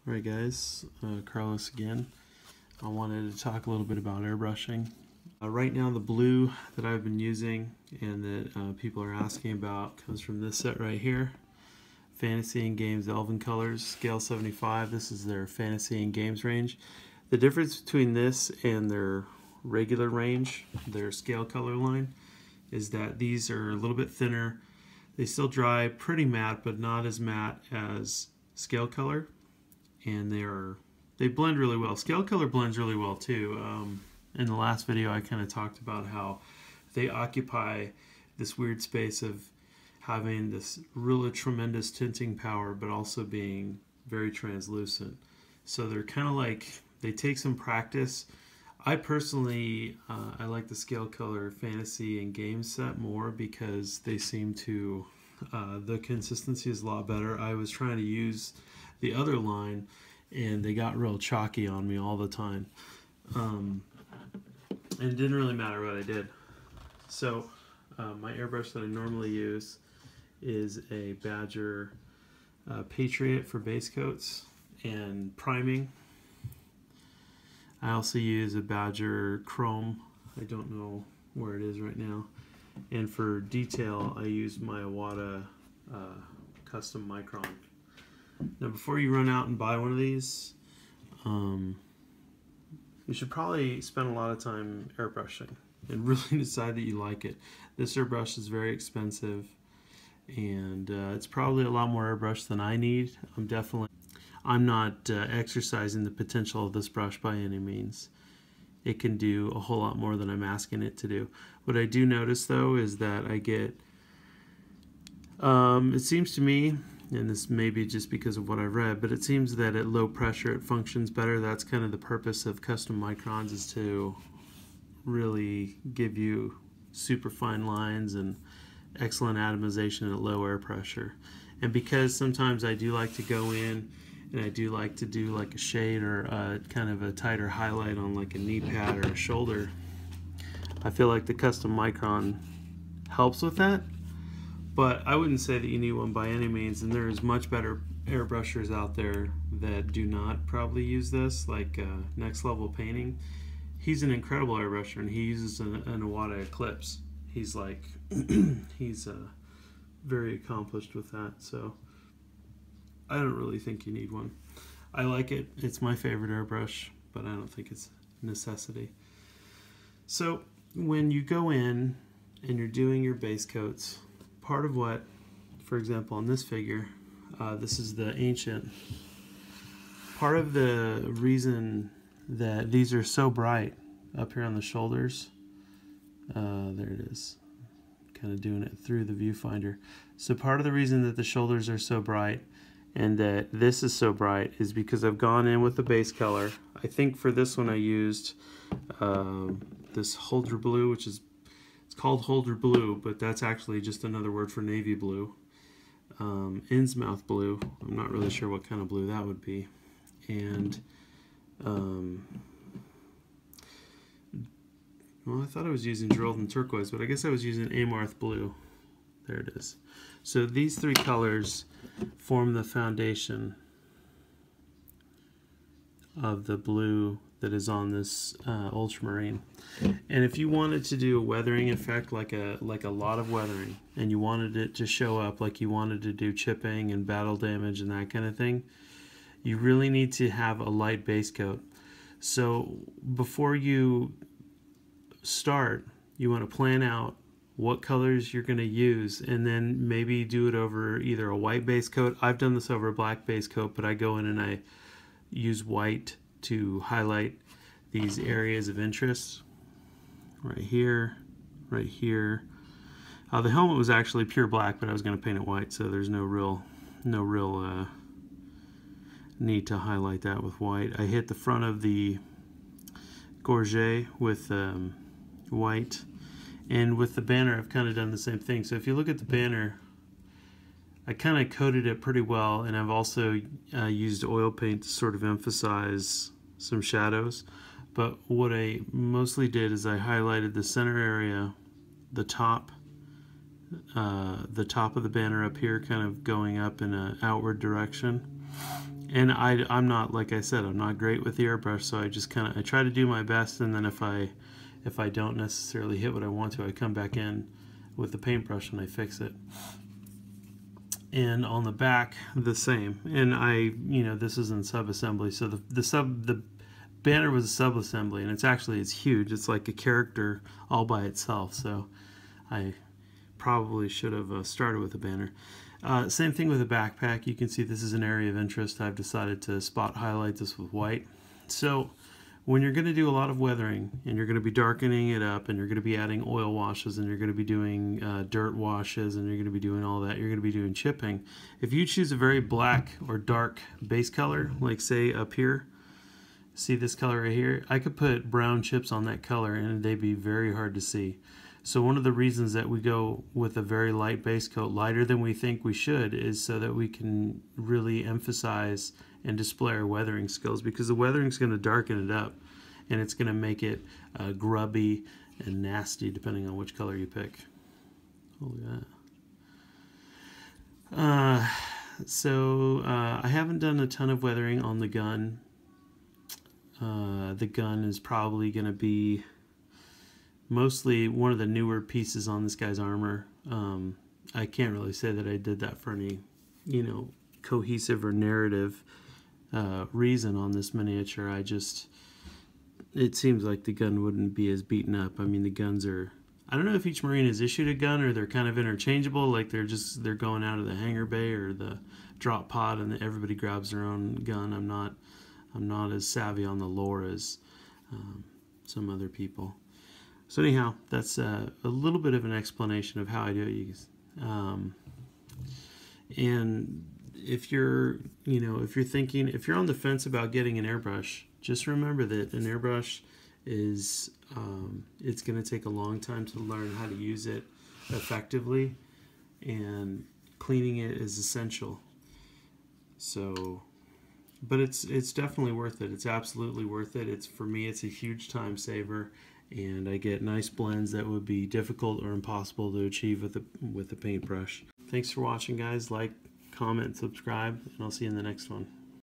Alright guys, Carlos again. I wanted to talk a little bit about airbrushing. Right now the blue that I've been using and that people are asking about comes from this set right here. Fantasy and Games Elven Colors, scale 75. This is their Fantasy and Games range. The difference between this and their regular range, their scale color line, is that these are a little bit thinner. They still dry pretty matte, but not as matte as scale color. And they blend really well. Scale color blends really well too. In the last video I kind of talked about how they occupy this weird space of having this really tremendous tinting power but also being very translucent. So they're kind of like, they take some practice. I personally I like the scale color fantasy and game set more because they seem to the consistency is a lot better. I was trying to use the other line and they got real chalky on me all the time, and it didn't really matter what I did. So my airbrush that I normally use is a Badger Patriot for base coats and priming. I also use a Badger Chrome. I don't know where it is right now. And for detail, I use my Iwata custom micron. Now, before you run out and buy one of these, you should probably spend a lot of time airbrushing and really decide that you like it. This airbrush is very expensive, and it's probably a lot more airbrush than I need. I'm not exercising the potential of this brush by any means. It can do a whole lot more than I'm asking it to do. What I do notice though is that I get, it seems to me, and this may be just because of what I've read, but it seems that at low pressure it functions better. That's kind of the purpose of custom microns, is to really give you super fine lines and excellent atomization at low air pressure. And because sometimes I do like to go in and I do like to do like a shade or kind of a tighter highlight on like a knee pad or a shoulder, I feel like the custom micron helps with that. But I wouldn't say that you need one by any means, and there's much better airbrushers out there that do not probably use this, like Next Level Painting. He's an incredible airbrusher, and he uses an Iwata Eclipse. He's like, he's very accomplished with that, so I don't really think you need one. I like it. It's my favorite airbrush, but I don't think it's a necessity. So when you go in and you're doing your base coats, part of what, for example, on this figure, this is the Ancient. Part of the reason that these are so bright up here on the shoulders, there it is, kind of doing it through the viewfinder. So part of the reason that the shoulders are so bright and that this is so bright is because I've gone in with the base color. I think for this one I used this Holder Blue, which is, it's called Holder Blue, but that's actually just another word for navy blue. Innsmouth Blue, I'm not really sure what kind of blue that would be. And well, I thought I was using Geraldine Turquoise, but I guess I was using Amarth Blue. There it is. So these three colors form the foundation of the blue that is on this Ultramarine. And if you wanted to do a weathering effect, like a lot of weathering, and you wanted it to show up, like you wanted to do chipping and battle damage and that kind of thing, you really need to have a light base coat. So before you start, you want to plan out what colors you're going to use, and then maybe do it over either a white base coat. I've done this over a black base coat, but I go in and I use white to highlight these areas of interest. Right here, right here. The helmet was actually pure black, but I was going to paint it white, so there's no real need to highlight that with white. I hit the front of the gorget with white. And with the banner, I've kind of done the same thing. So if you look at the banner, I kind of coated it pretty well, and I've also used oil paint to sort of emphasize some shadows. But what I mostly did is I highlighted the center area, the top of the banner up here, kind of going up in an outward direction. And I'm not, like I said, I'm not great with the airbrush, so I just I try to do my best, and then if I don't necessarily hit what I want to, I come back in with the paintbrush and I fix it. And on the back, the same. And this is in sub-assembly, so the banner was a sub-assembly, and it's huge. It's like a character all by itself, so I probably should have started with a banner. Same thing with a backpack. You can see this is an area of interest. I've decided to spot highlight this with white. So when you're going to do a lot of weathering, and you're going to be darkening it up, and you're going to be adding oil washes, and you're going to be doing dirt washes, and you're going to be doing all that, you're going to be doing chipping. If you choose a very black or dark base color, like say up here, see this color right here, I could put brown chips on that color and they'd be very hard to see. So one of the reasons that we go with a very light base coat, lighter than we think we should, is so that we can really emphasize and display our weathering skills, because the weathering is going to darken it up and it's going to make it grubby and nasty depending on which color you pick. Look at that. I haven't done a ton of weathering on the gun. The gun is probably going to be mostly one of the newer pieces on this guy's armor. I can't really say that I did that for any, cohesive or narrative reason on this miniature. It seems like the gun wouldn't be as beaten up. I mean, the guns are, I don't know if each Marine is issued a gun or they're kind of interchangeable, like they're going out of the hangar bay or the drop pod and everybody grabs their own gun. I'm not as savvy on the lore as some other people. So anyhow, that's a little bit of an explanation of how I do it. And if you're on the fence about getting an airbrush, just remember that an airbrush is it's going to take a long time to learn how to use it effectively, and cleaning it is essential. So, but it's definitely worth it. It's absolutely worth it. For me, it's a huge time saver, and I get nice blends that would be difficult or impossible to achieve with a paintbrush. Thanks for watching, guys. Like, comment, subscribe, and I'll see you in the next one.